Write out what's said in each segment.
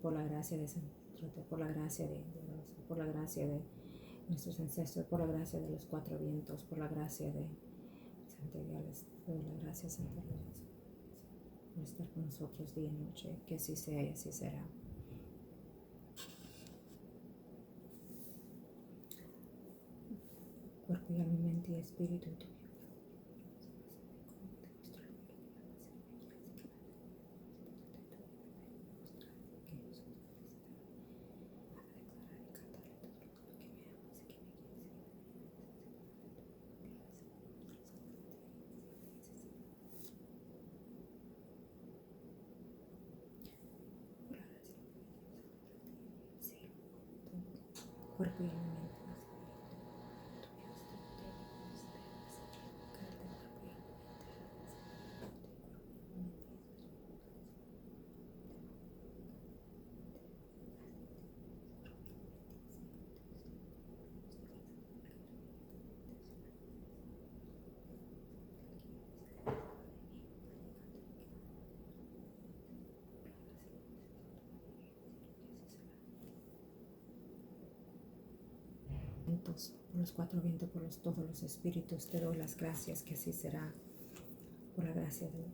por la gracia de sacerdote, por la gracia de Dios, por la gracia de nuestros ancestros, por la gracia de los cuatro vientos, por la gracia de Santa Dios, les doy la gracia, Santa Dios, por estar con nosotros día y noche, que así sea y así será. Cuerpo y alma, mente y espíritu tuyo. Cuerpo y alma, mente. Por los cuatro vientos, por todos los espíritus, te doy las gracias, que así será. Por la gracia de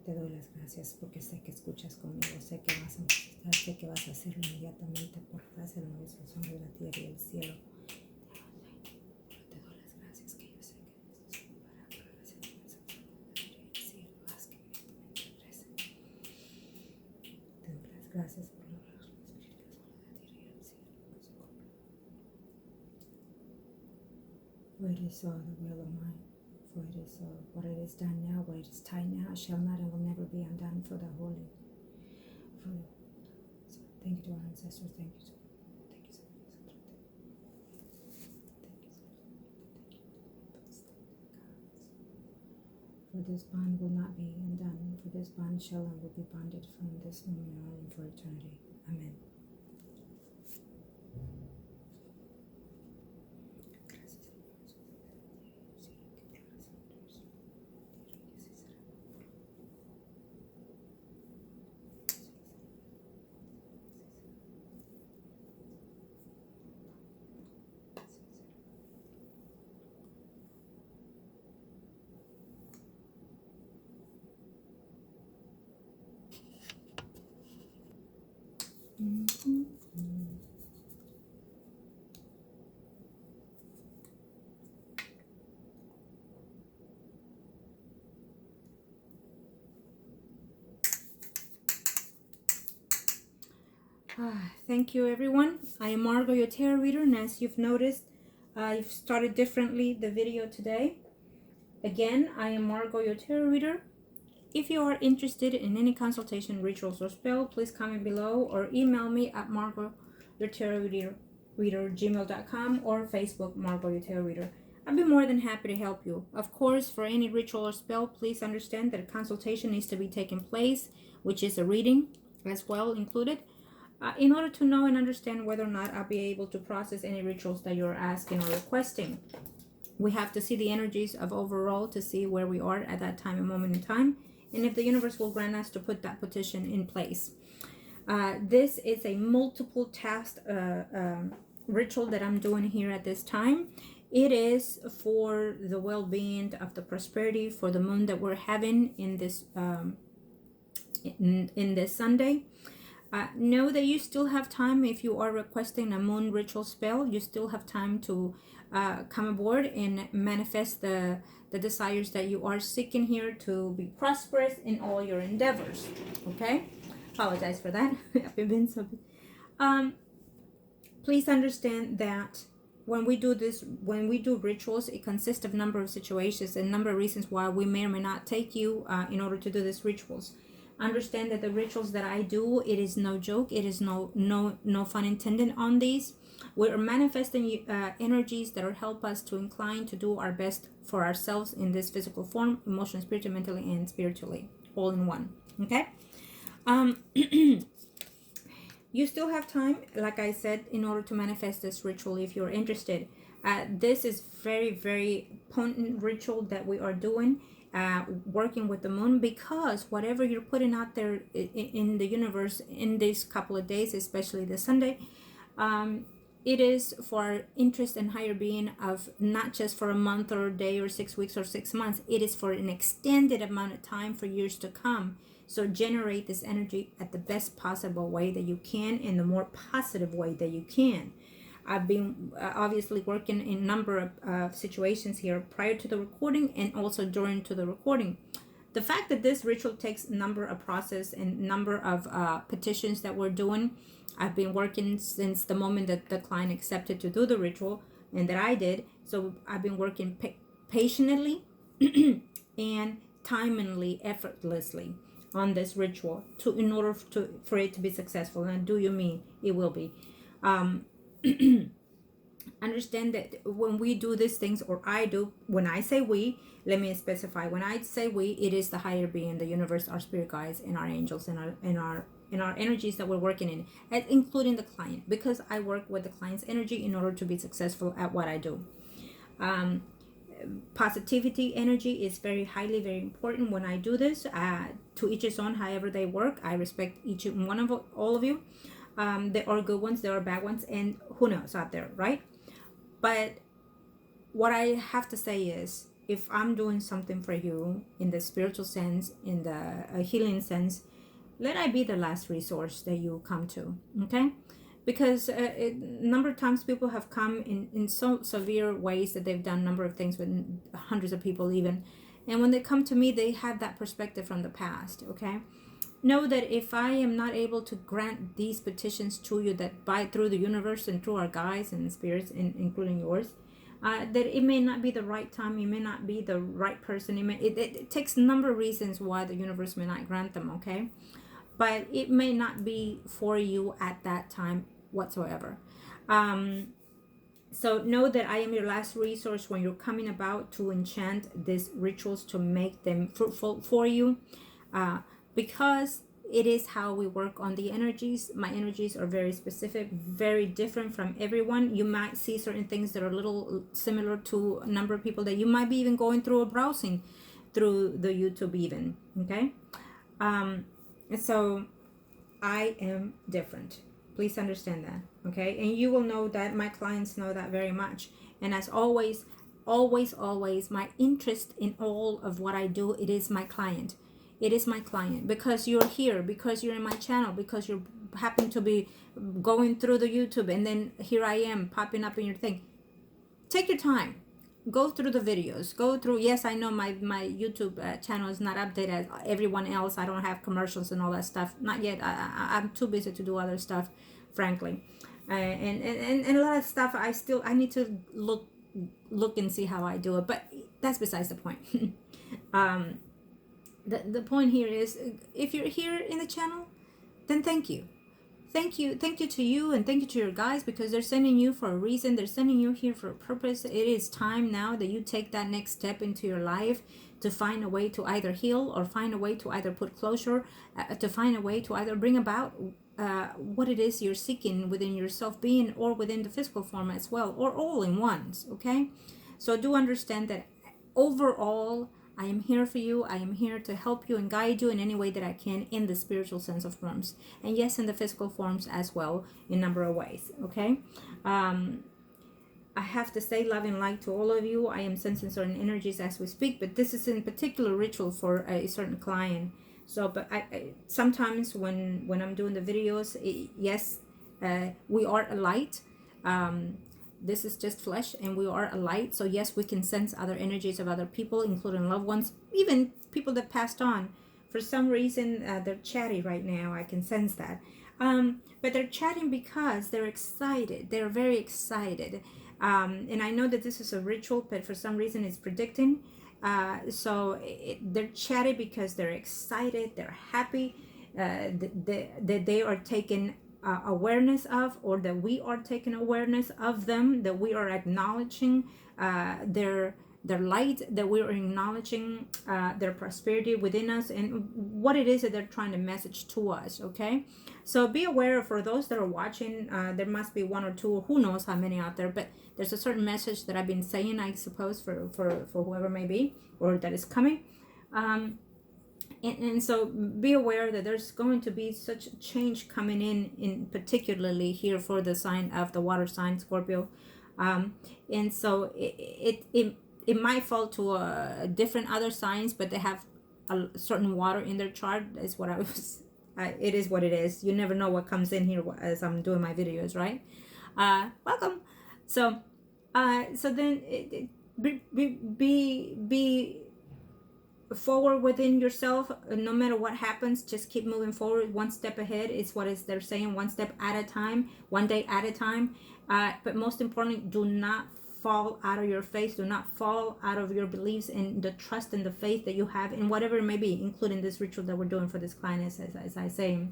te doy las gracias porque sé que escuchas conmigo, sé que vas a manifestar, sé que vas a hacerlo inmediatamente por la gracia de los hombres de la tierra y el cielo. Te doy las gracias que yo sé que esto se para por la gracia de los hombres de la tierra y el cielo. Haz que inmediatamente regrese. Te doy las gracias por los espíritus de la tierra y el cielo. For it is so the will of mine. For it is so, what it is done now, what it is tied now, shall not and will never be undone for the holy. So thank you to our ancestors, thank you so much. Thank you so much. For this bond will not be undone, for this bond shall and will be bonded from this moment on and for eternity. Amen. Thank you, everyone. I am Margo, your tarot reader, and as you've noticed, I've started differently the video today. Again, I am Margo, your tarot reader. If you are interested in any consultation, rituals, or spell, please comment below or email me at margourtarotreader@gmail.com or Facebook Margo, your tarot reader. I'd be more than happy to help you. Of course, for any ritual or spell, please understand that a consultation needs to be taking place, which is a reading as well included. In order to know and understand whether or not I'll be able to process any rituals that you're asking or requesting. We have to see the energies of overall to see where we are at that time and moment in time, and if the universe will grant us to put that petition in place. This is a multiple task ritual that I'm doing here at this time. It is for the well-being of the prosperity for the moon that we're having in this in this Sunday. Know that you still have time. If you are requesting a moon ritual spell, you still have time to come aboard and manifest the desires that you are seeking here to be prosperous in all your endeavors. Okay? Apologize for that. I've been so please understand that when we do rituals, it consists of a number of situations and a number of reasons why we may or may not take you in order to do these rituals. Understand that the rituals that I do, it is no joke. It is no fun intended on these. We're manifesting energies that will help us to incline to do our best for ourselves in this physical form, emotionally, spiritually, mentally, and spiritually, all in one. Okay? You still have time, like I said, in order to manifest this ritual if you're interested. This is very, very potent ritual that we are doing. working with the moon, because whatever you're putting out there in the universe in these couple of days, especially the Sunday, it is for interest and higher being of not just for a month or a day or 6 weeks or 6 months. It is for an extended amount of time, for years to come. So generate this energy at the best possible way that you can, in the more positive way that you can. I've been obviously working in a number of situations here prior to the recording and also during to the recording. The fact that this ritual takes a number of process and number of petitions that we're doing, I've been working since the moment that the client accepted to do the ritual and that I did. So I've been working patiently and timely, effortlessly on this ritual in order for it to be successful. And do you mean it will be? Understand that when we do these things, or I do, when I say we, let me specify, when I say we, it is the higher being, the universe, our spirit guides, and our angels, and our energies that we're working in, including the client, because I work with the client's energy in order to be successful at what I do. Positivity energy is very important when I do this. To each his own, however they work. I respect each and one of all of you. There are good ones, there are bad ones, and who knows out there, right? But what I have to say is, if I'm doing something for you in the spiritual sense, in the healing sense, let I be the last resource that you come to, okay? Because a number of times people have come in so severe ways that they've done a number of things with hundreds of people even. And when they come to me, they have that perspective from the past, okay? Know that if I am not able to grant these petitions to you, that through the universe and through our guides and spirits, including yours, that it may not be the right time, you may not be the right person. It takes a number of reasons why the universe may not grant them, okay? But it may not be for you at that time whatsoever. So know that I am your last resource when you're coming about to enchant these rituals, to make them fruitful for you. Because it is how we work on the energies. My energies are very specific, very different from everyone. You might see certain things that are a little similar to a number of people that you might be even going through or browsing through the YouTube even, okay? And so I am different. Please understand that, okay? And you will know that, my clients know that very much. And as always, my interest in all of what I do, it is my client. It is my client, because you're here, because you're in my channel, because you happen to be going through the YouTube, and then here I am popping up in your thing. Take your time. Go through the videos. Go through. Yes, I know my YouTube channel is not updated as everyone else. I don't have commercials and all that stuff. Not yet. I'm too busy to do other stuff, frankly. And a lot of stuff I need to look and see how I do it. But that's besides the point. The point here is, if you're here in the channel, then thank you to you, and thank you to your guys, because they're sending you for a reason. They're sending you here for a purpose. It is time now that you take that next step into your life, to find a way to either heal, or find a way to either put closure, to find a way to either bring about what it is you're seeking within your self-being, or within the physical form as well, or all in once, okay? So do understand that overall, I am here for you. I am here to help you and guide you in any way that I can, in the spiritual sense of forms. And yes, in the physical forms as well, in a number of ways, okay? I have to say love and light to all of you. I am sensing certain energies as we speak, but this is in particular ritual for a certain client. So, but I sometimes when I'm doing the videos, yes, we are a light. This is just flesh, and we are a light. So yes, we can sense other energies of other people, including loved ones, even people that passed on. For some reason, they're chatty right now. I can sense that. But they're chatting because they're excited. They're very excited. And I know that this is a ritual, but for some reason it's predicting. So they're chatty because they're excited. They're happy that they are taking awareness of, or that we are taking awareness of them, that we are acknowledging their light, that we are acknowledging their prosperity within us, and what it is that they're trying to message to us, okay? So be aware, for those that are watching, there must be one or two, or who knows how many out there, but there's a certain message that I've been saying, I suppose, for whoever may be, or that is coming. And so be aware that there's going to be such change coming in particularly here for the sign of the water sign Scorpio. And so it might fall to a different other signs, but they have a certain water in their chart. Is what I was it is what it is. You never know what comes in here as I'm doing my videos, right? Welcome. So then be forward within yourself. No matter what happens, just keep moving forward, one step ahead is what is they're saying, one step at a time, one day at a time. But most importantly, do not fall out of your faith, do not fall out of your beliefs and the trust and the faith that you have in whatever it may be, including this ritual that we're doing for this client, as I say.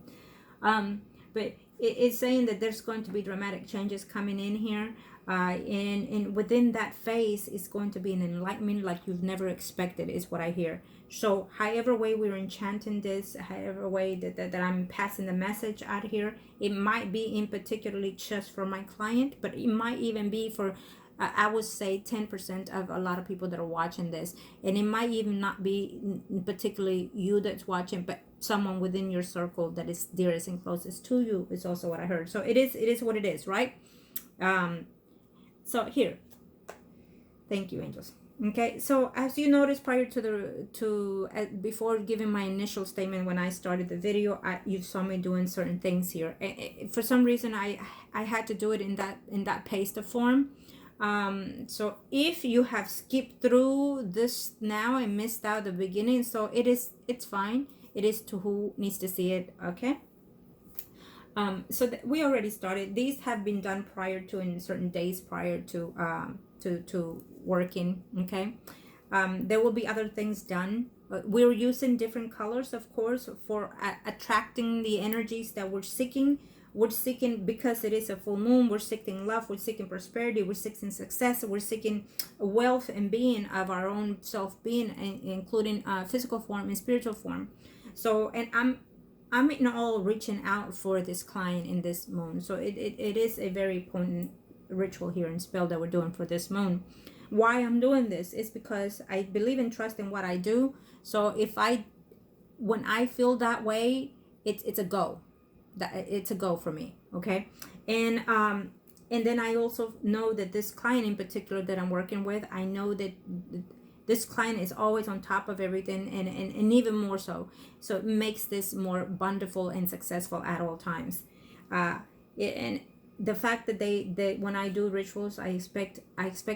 But it's saying that there's going to be dramatic changes coming in here. And within that phase is going to be an enlightenment like you've never expected, is what I hear. So however way we're enchanting this, however way that I'm passing the message out here, it might be in particularly just for my client, but it might even be for I would say 10% of a lot of people that are watching this. And it might even not be particularly you that's watching, but someone within your circle that is dearest and closest to you is also what I heard. So it is what it is, right? So here, thank you, angels. Okay, so as you noticed prior to before giving my initial statement when I started the video, you saw me doing certain things here. For some reason, I had to do it in that paste form. So if you have skipped through this now and missed out the beginning, so it's fine. It is to who needs to see it. Okay. So we already started. These have been done prior to, in certain days prior to working. Okay. There will be other things done. We're using different colors, of course, for attracting the energies that we're seeking. We're seeking, because it is a full moon, we're seeking love, we're seeking prosperity, we're seeking success, we're seeking wealth and being of our own self-being, including physical form and spiritual form. So, and I'm in all reaching out for this client in this moon. So it is a very potent ritual here and spell that we're doing for this moon. Why I'm doing this is because I believe and trust in what I do. So when I feel that way, it's a go. It's a go for me. Okay. And then I also know that this client in particular that I'm working with, I know that this client is always on top of everything, and even more so. So it makes this more wonderful and successful at all times. And the fact that they when I do rituals, I expect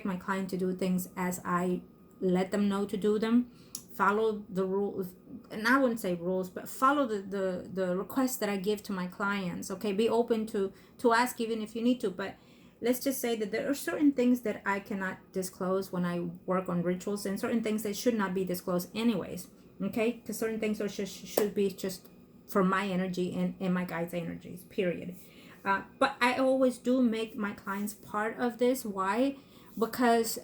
my client to do things as I let them know to do them. Follow the rules, and I wouldn't say rules, but follow the requests that I give to my clients. Okay, be open to ask even if you need to, but let's just say that there are certain things that I cannot disclose when I work on rituals, and certain things that should not be disclosed anyways. Okay, because certain things are should be just for my energy and my guides' energies, period. But I always do make my clients part of this. Why? Because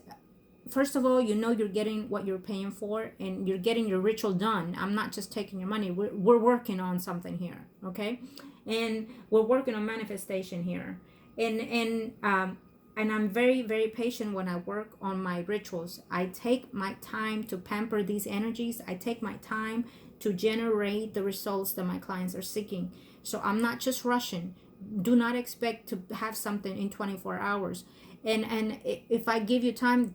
first of all, you're getting what you're paying for, and you're getting your ritual done. I'm not just taking your money. We're working on something here, okay? And we're working on manifestation here. And I'm very, very patient when I work on my rituals. I take my time to pamper these energies. I take my time to generate the results that my clients are seeking. So I'm not just rushing. Do not expect to have something in 24 hours. And if I give you time,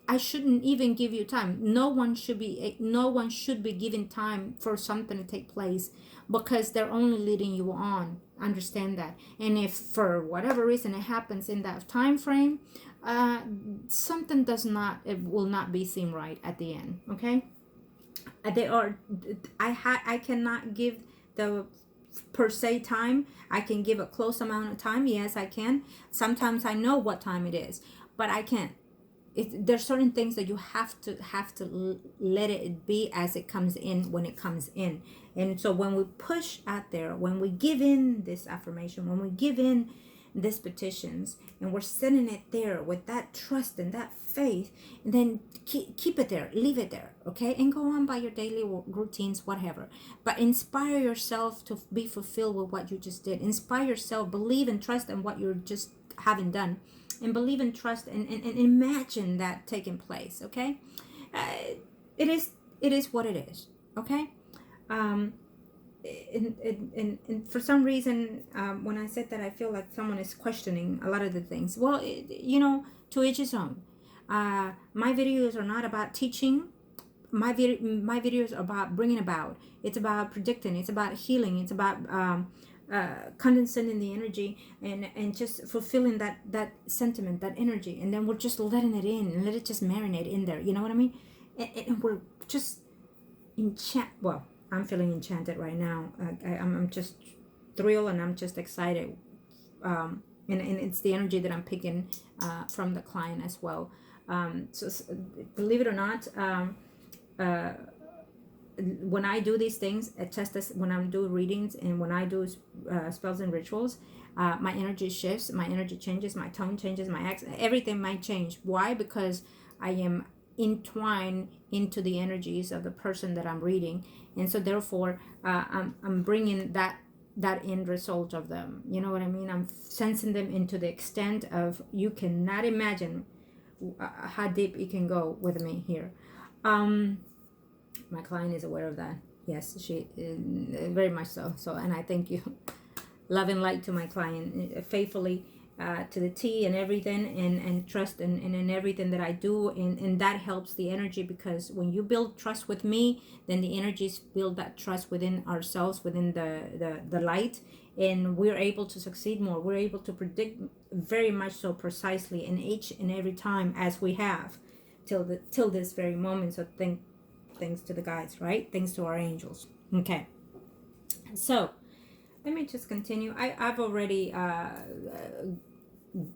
I shouldn't even give you time. No one should be given time for something to take place, because they're only leading you on. Understand that. And if for whatever reason it happens in that time frame, something it will not be seen right at the end. Okay. I cannot give the per se time. I can give a close amount of time. Yes, I can. Sometimes I know what time it is, but I can't. There's certain things that you have to let it be as it comes in when it comes in. And so when we push out there, when we give in this affirmation, when we give in these petitions, and we're sending it there with that trust and that faith, and then keep it there, leave it there, okay? And go on by your daily routines, whatever. But inspire yourself to be fulfilled with what you just did. Inspire yourself, believe and trust in what you're just having done. And believe and trust and imagine that taking place, okay? it is what it is. Okay. um and for some reason, when I said that, I feel like someone is questioning a lot of the things. Well, to each his own. My videos are not about teaching. My videos are about bringing about. It's about predicting. It's about healing. It's about condensing the energy, and just fulfilling that sentiment, that energy, and then we're just letting it in and let it just marinate in there. You know what I mean? And we're just well, I'm feeling enchanted right now. I'm just thrilled, and I'm just excited. And it's the energy that I'm picking from the client as well. So believe it or not, uh, when I do these things, when I do readings and when I do spells and rituals, my energy shifts, my energy changes, my tone changes, my accent, everything might change. Why? Because I am entwined into the energies of the person that I'm reading, and so therefore I'm bringing that end result of them. You know what I mean? I'm sensing them into the extent of you cannot imagine how deep it can go with me here. My client is aware of that. Yes, she very much so. So, and I thank you. Love and light to my client, faithfully to the T and everything, and trust in everything that I do, and that helps the energy, because when you build trust with me, then the energies build that trust within ourselves, within the light, and we're able to succeed more. We're able to predict very much so precisely in each and every time, as we have till this very moment. So thanks to the guides, right? Thanks to our angels. Okay, so let me just continue. I've already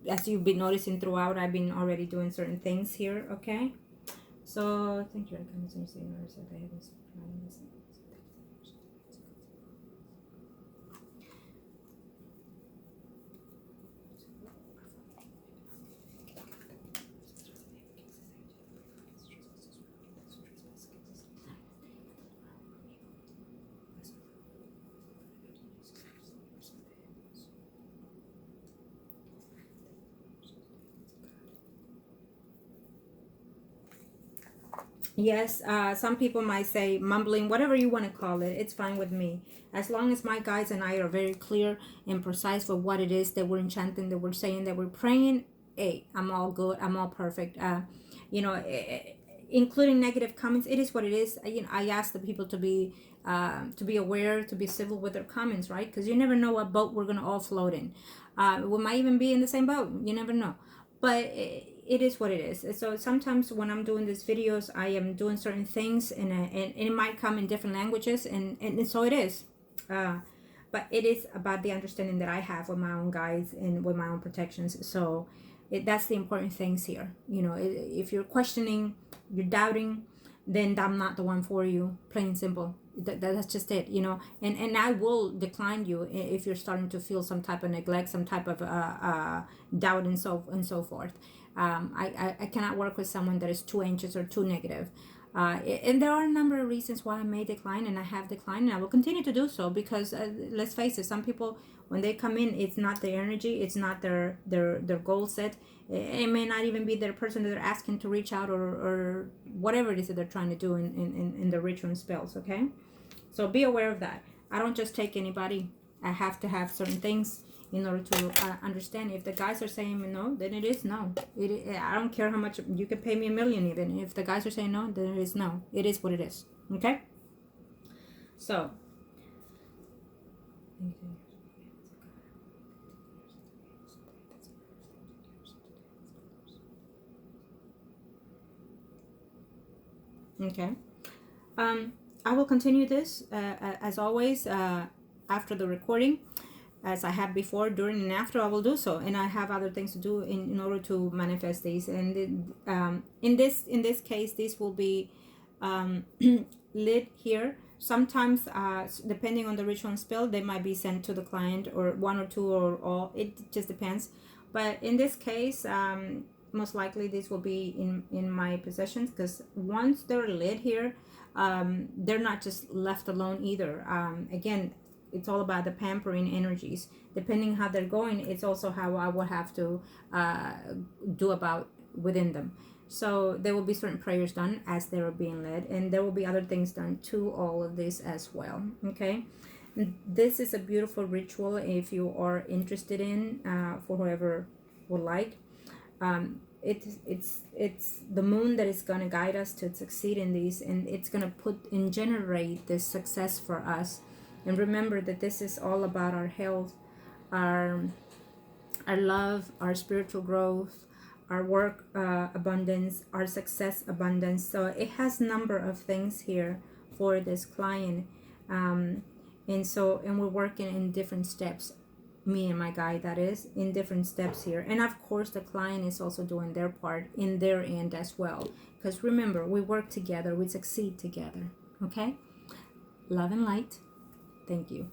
as you've been noticing throughout, I've been already doing certain things here. Okay, so thank you. Yes, some people might say mumbling, whatever you want to call it, it's fine with me. As long as my guides and I are very clear and precise for what it is that we're enchanting, that we're saying, that we're praying, hey, I'm all good, I'm all perfect. You know, including negative comments, it is what it is. I ask the people to be aware, to be civil with their comments, right? Because you never know what boat we're gonna all float in. We might even be in the same boat. You never know. But it is what it is. So sometimes when I'm doing these videos, I am doing certain things, and it might come in different languages, and so it is. But it is about the understanding that I have with my own guides and with my own protections. So that's the important things here. If you're questioning, you're doubting, then I'm not the one for you. Plain and simple. That's just it. And I will decline you if you're starting to feel some type of neglect, some type of doubt, and so forth. I cannot work with someone that is too anxious or too negative. And there are a number of reasons why I may decline, and I have declined, and I will continue to do so, because let's face it, some people, when they come in, it's not their energy, it's not their goal set. It may not even be their person that they're asking to reach out, or whatever it is that they're trying to do in the ritual and spells. Okay, so be aware of that. I don't just take anybody. I have to have certain things in order to understand. If the guys are saying no, then it is no. I don't care how much you can pay me $1 million. Even if the guys are saying no, then it is no. It is what it is. Okay, so okay, I will continue this as always after the recording, as I have before, during, and after. I will do so, and I have other things to do in order to manifest these. And in this case, this will be lit here. Sometimes, depending on the ritual and spell, they might be sent to the client, or one or two, or all. It just depends. But in this case, most likely this will be in my possessions, because once they're lit here, they're not just left alone either. Again, it's all about the pampering energies. Depending how they're going, it's also how I will have to do about within them. So there will be certain prayers done as they are being led, and there will be other things done to all of this as well. Okay, this is a beautiful ritual if you are interested in, for whoever would like. It's the moon that is going to guide us to succeed in these, and it's going to put and generate this success for us. And remember that this is all about our health, our love, our spiritual growth, our work abundance, our success abundance. So it has number of things here for this client. And we're working in different steps, me and my guy, that is, in different steps here. And of course the client is also doing their part in their end as well, because remember, we work together, we succeed together. Okay, love and light. Thank you.